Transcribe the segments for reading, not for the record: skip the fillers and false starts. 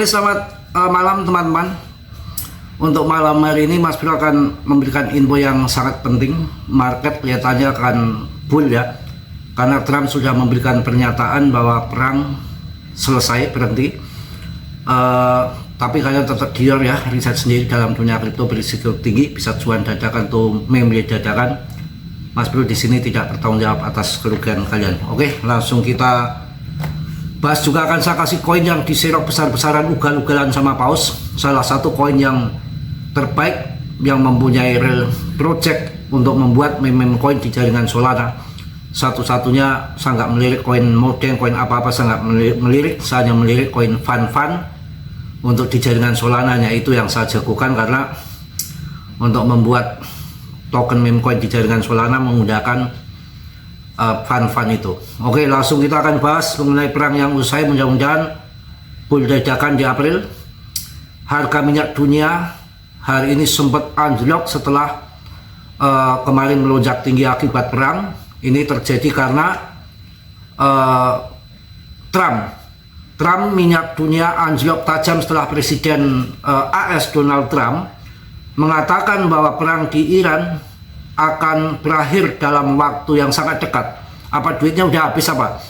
Selamat malam teman-teman. Untuk malam hari ini Mas Bro akan memberikan info yang sangat penting. Market kelihatannya akan bull ya, karena Trump sudah memberikan pernyataan bahwa perang selesai, berhenti. Tapi kalian tetap gior ya, riset sendiri dalam dunia kripto berisiko tinggi, bisa cuan dadakan tuh meme dadakan. Mas Bro di sini tidak bertanggung jawab atas kerugian kalian. Oke, langsung kita bahas. Juga akan saya kasih koin yang diserok besar-besaran ugal-ugalan sama paus. Salah satu koin yang terbaik yang mempunyai real project untuk membuat meme koin di jaringan Solana. Satu-satunya saya nggak melirik koin modern, koin apa-apa saya nggak melirik. Saya hanya melirik koin fun untuk di jaringan Solana nya. Itu yang saya jagokan, karena untuk membuat token meme coin di jaringan Solana menggunakan fun itu. Oke, langsung kita akan bahas mengenai perang yang usai. Mudah-mudahan bull dadakan di April. Harga minyak dunia hari ini sempat anjlok setelah kemarin melonjak tinggi akibat perang. Ini terjadi karena Trump minyak dunia anjlok tajam setelah Presiden AS Donald Trump mengatakan bahwa perang di Iran akan berakhir dalam waktu yang sangat dekat. Apa duitnya udah habis apa?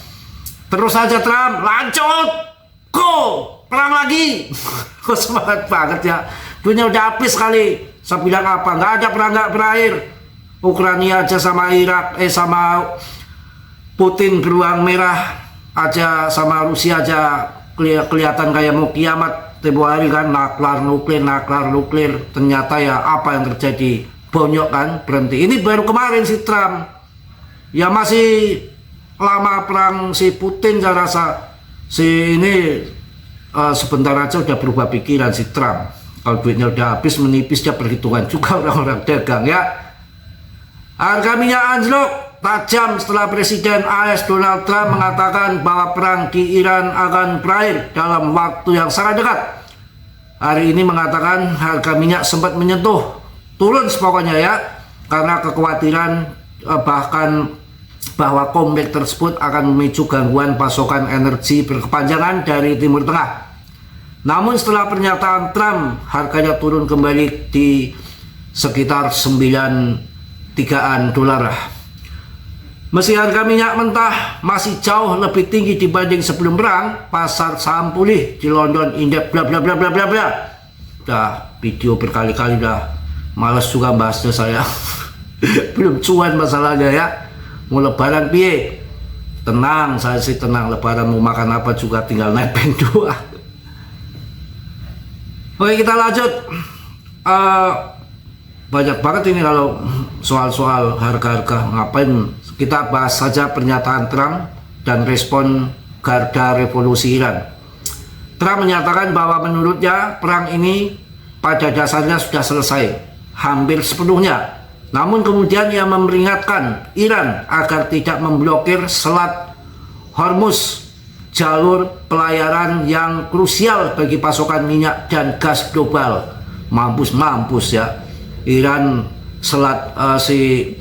Terus saja Trump, lanjut, go, perang lagi. Kok semangat banget ya. Duitnya udah habis kali. Saya bilang apa? Nggak ada perang nggak berakhir. Ukraina aja sama Irak, sama Putin beruang merah aja, sama Rusia aja kelihatan kayak mau kiamat. Tempo hari kan naklar nuklir. Ternyata ya apa yang terjadi? Bonyok kan, berhenti. Ini baru kemarin si Trump ya, masih lama perang si Putin. Saya rasa si ini sebentar aja udah berubah pikiran si Trump. Kalau duitnya udah habis, menipis, dia perhitungan juga orang-orang dagang ya. Harga minyak anjlok tajam setelah Presiden AS Donald Trump mengatakan bahwa perang di Iran akan berakhir dalam waktu yang sangat dekat. Hari ini mengatakan harga minyak sempat menyentuh turun pokoknya ya, karena kekhawatiran bahkan bahwa konflik tersebut akan memicu gangguan pasokan energi berkepanjangan dari Timur Tengah. Namun setelah pernyataan Trump, harganya turun kembali di sekitar 93-an dolar. Meski harga minyak mentah masih jauh lebih tinggi dibanding sebelum perang, pasar saham pulih di London Index bla bla bla bla bla bla. Udah video berkali-kali, udah males juga bahasnya saya. Belum cuan masalahnya ya. Mau lebaran piye? Tenang, saya sih tenang. Lebaran mau makan apa juga tinggal naik pen 2. Oke, kita lanjut. Banyak banget ini kalau soal-soal harga-harga. Ngapain? Kita bahas saja pernyataan Trump dan respon Garda Revolusi Iran. Trump menyatakan bahwa menurutnya perang ini pada dasarnya sudah selesai hampir sepenuhnya. Namun kemudian ia memperingatkan Iran agar tidak memblokir Selat Hormuz, jalur pelayaran yang krusial bagi pasokan minyak dan gas global. Mampus ya. Iran Selat si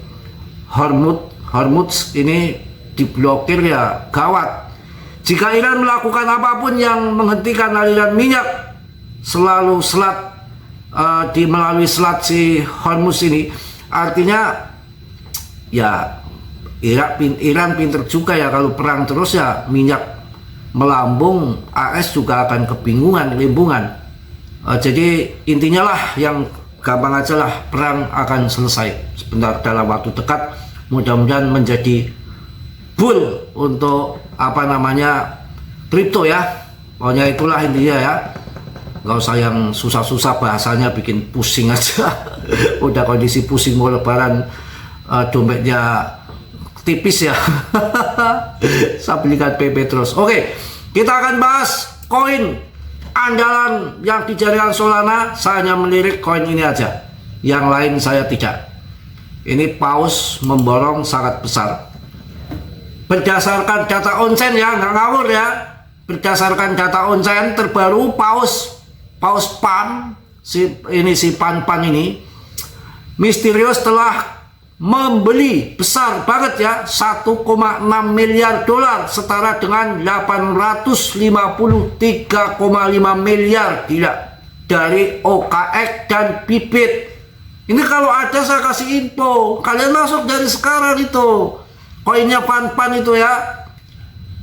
Hormuz ini diblokir ya gawat. Jika Iran melakukan apapun yang menghentikan aliran minyak melalui selat si Hormuz ini, artinya ya Iran pinter juga ya. Kalau perang terus ya minyak melambung, AS juga akan kebingungan, limbungan. Jadi intinya lah, yang gampang aja lah, perang akan selesai sebentar dalam waktu dekat. Mudah-mudahan menjadi bull untuk apa namanya kripto ya. Pokoknya itulah intinya ya. Gak usah yang susah-susah bahasanya, bikin pusing aja. Udah kondisi pusing mau lebaran, dompetnya tipis ya. Saya belikan PP terus. Oke, kita akan bahas koin andalan yang di jaringan Solana. Saya hanya melirik koin ini aja, yang lain saya tidak. Ini paus memborong sangat besar. Berdasarkan data onsen ya, nggak ngawur ya. Berdasarkan data onsen terbaru, paus PAN, si pan ini misterius telah membeli besar banget ya, 1,6 miliar dolar, setara dengan 853,5 miliar, gila, dari OKX dan Bibit. Ini kalau ada saya kasih info, kalian masuk dari sekarang itu. Koinnya Fan itu ya.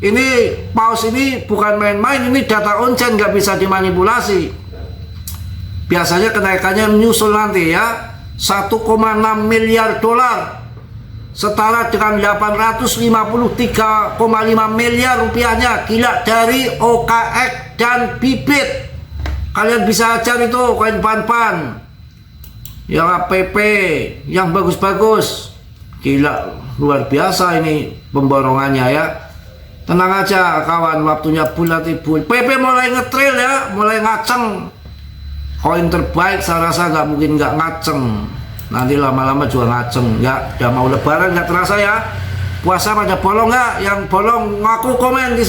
Ini paus ini bukan main-main, ini data on-chain, nggak bisa dimanipulasi. Biasanya kenaikannya menyusul nanti ya. 1,6 miliar dolar, setara dengan 853,5 miliar rupiahnya, gila, dari OKX dan Bibit. Kalian bisa cari itu koin Fan yang APP, yang bagus-bagus, gila, luar biasa ini pemborongannya ya. Tenang aja kawan, waktunya bulat ibu. PP mulai ngetrail ya, mulai ngaceng. Koin terbaik saya rasa nggak mungkin nggak ngaceng, nanti lama-lama juga ngaceng ya. Udah mau lebaran nggak terasa ya, puasa pada bolong nggak? Yang bolong ngaku komen di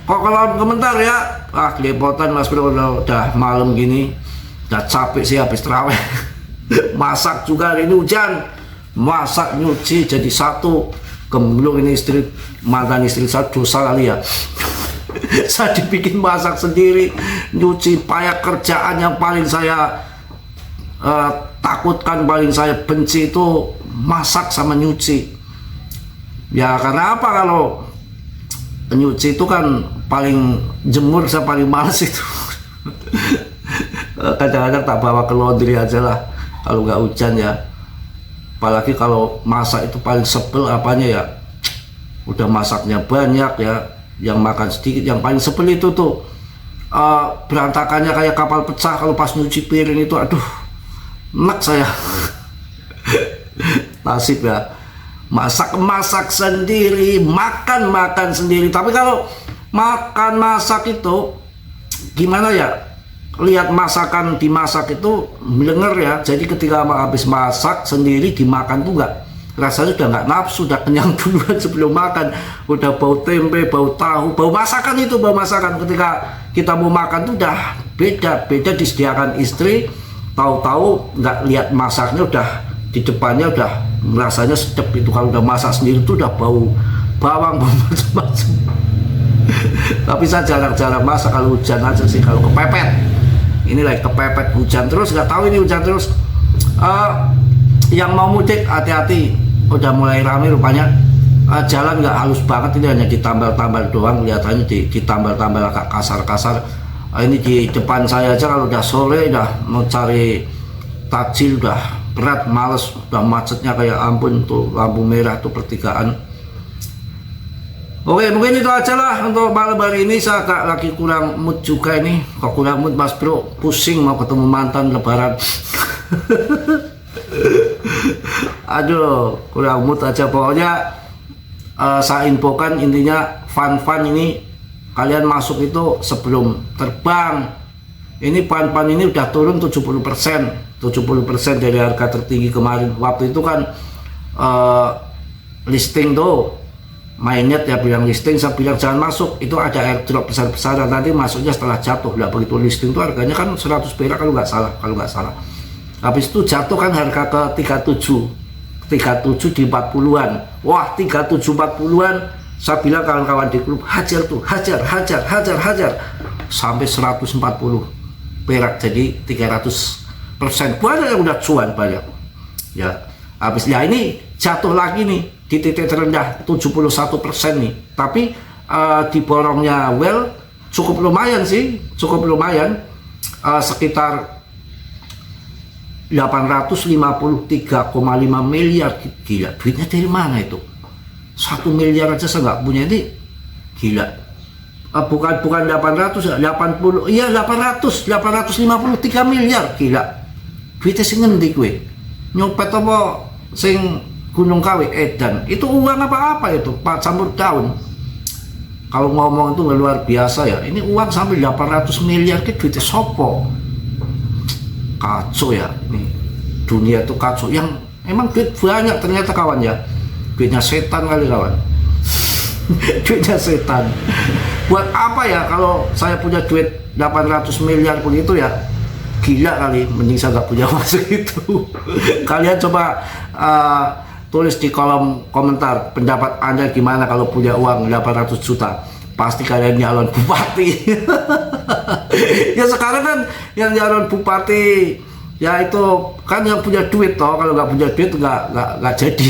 kolom komentar ya. Kelepotan Mas Bro, udah malam gini, udah capek sih habis terawih. Masak juga hari ini hujan, masak nyuci jadi satu, gemblung ini istri, mantan istri saya dosa kali ya. Saya dibikin masak sendiri, nyuci, payah kerjaan yang paling saya takutkan, paling saya benci itu masak sama nyuci. Ya karena apa, kalau nyuci itu kan paling jemur, saya paling males itu. Kadang-kadang tak bawa ke laundry aja lah kalau nggak hujan ya. Apalagi kalau masak itu paling sebel apanya ya, udah masaknya banyak ya, yang makan sedikit. Yang paling sebel itu tuh berantakannya kayak kapal pecah kalau pas nyuci piring itu, aduh, enak saya. Nasib ya, masak sendiri, makan sendiri. Tapi kalau makan masak itu gimana ya, lihat masakan dimasak itu melenger ya. Jadi ketika habis masak sendiri dimakan tuh nggak, rasanya udah nggak nafsu, udah kenyang duluan sebelum makan. Udah bau tempe, bau tahu, bau masakan itu, bau masakan. Ketika kita mau makan tuh udah beda disediakan istri, tahu-tahu nggak lihat masaknya, udah di depannya udah rasanya sedap itu. Kalau udah masak sendiri tuh udah bau bawang, bau macam-macam. Tapi saya jarang-jarang masak kalau hujan aja sih, kalau kepepet. Ini lagi kepepet hujan terus, nggak tahu ini hujan terus. Yang mau mudik hati-hati, udah mulai rame rupanya. Jalan nggak halus banget, ini hanya ditambal-tambal doang, kelihatannya ditambal-tambal agak kasar-kasar. Ini di depan saya aja kalau udah sore, udah mau cari takjil udah berat, males, udah macetnya kayak ampun tuh, lampu merah tuh pertigaan. Oke, mungkin itu aja lah untuk malam hari ini. Saya agak lagi kurang mood juga ini. Kok kurang mood Mas Bro, pusing mau ketemu mantan lebaran. Aduh, kurang mood aja pokoknya. Saya infokan intinya, Fan ini kalian masuk itu sebelum terbang. Ini Fan ini udah turun 70% dari harga tertinggi kemarin. Waktu itu kan listing tuh, Mainnet ya bilang listing, saya bilang jangan masuk, itu ada airdrop besar-besaran, nanti masuknya setelah jatuh. Lah begitu listing itu harganya kan 100 perak kalau nggak salah. Habis itu jatuh kan harga ke 37 di 40-an. Wah, 37 40-an. Saya bilang kawan-kawan di grup, hajar tuh, hajar sampai 140 perak, jadi 300%. Banyak yang udah cuan banyak. Ya, habis ya ini jatuh lagi nih di titik terendah 71% nih. Tapi diborongnya well cukup lumayan sih, sekitar 853,5 miliar. Gila, duitnya dari mana itu? 1 miliar aja saya nggak punya ini, gila. Bukan 800 ya, 80, iya 853 miliar, gila. Duitnya sing ngendi gue? Nyopet apa sing Gunung Kawi Edan? Itu uang apa itu? Pak campur daun. Kalau ngomong itu nggak luar biasa ya. Ini uang sampai 800 miliar ke duitnya sopo. Kacau ya, nih dunia itu kacau. Yang emang duit banyak ternyata kawan ya. Duitnya setan kali kawan. Duitnya setan. Buat apa ya kalau saya punya duit 800 miliar begitu ya? gila kali, mending saya nggak punya uang segitu. Kalian coba tulis di kolom komentar pendapat Anda gimana kalau punya uang 800 juta. Pasti kalian nyalon bupati. Ya sekarang kan yang nyalon bupati ya itu kan yang punya duit toh, kalau nggak punya duit nggak jadi.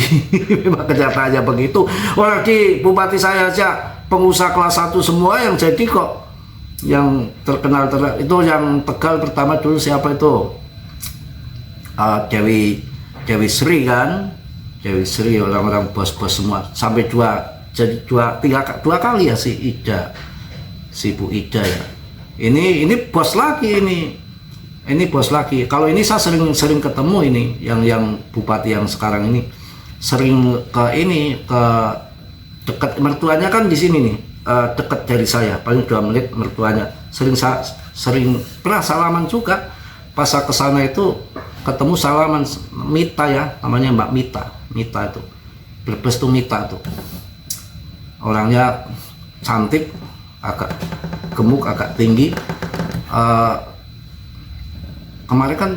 Memang kenyataannya begitu. Orang di bupati saya aja pengusaha kelas 1 semua yang jadi kok. Yang terkenal itu yang Tegal pertama dulu siapa itu? Dewi Sri kan, Dewi Sri, orang-orang bos-bos semua sampai dua kali ya si Bu Ida ya. Ini bos lagi ini bos lagi. Kalau ini saya sering ketemu ini yang bupati yang sekarang ini sering ke dekat mertuanya kan di sini nih, dekat dari saya paling 2 menit mertuanya. Sering pernah salaman juga. Pas saya ke sana itu ketemu salaman Mita ya, namanya Mbak Mita itu. Brebes tuh Mita tuh. Orangnya cantik, agak gemuk, agak tinggi. Kemarin kan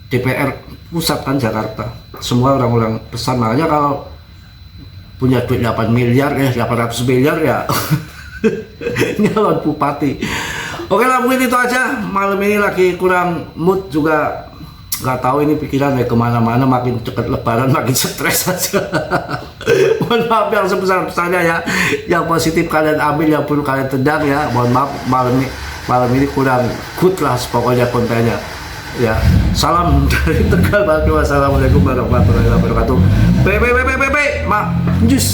DPR pusat kan Jakarta, semua orang-orang besar, makanya kalau punya duit 800 miliar ya nyalon bupati. Oke lah, mungkin itu aja. Malam ini lagi kurang mood juga, nggak tahu ini pikiran kemana-mana, makin dekat lebaran makin stres aja. Mohon maaf yang sebesar-besarnya ya, yang positif kalian ambil, yang perlu kalian tendang ya. Mohon maaf, malam ini kurang good lah pokoknya kontennya ya. Salam dari Tegal. Wassalamualaikum warahmatullahi wabarakatuh. Mak jus.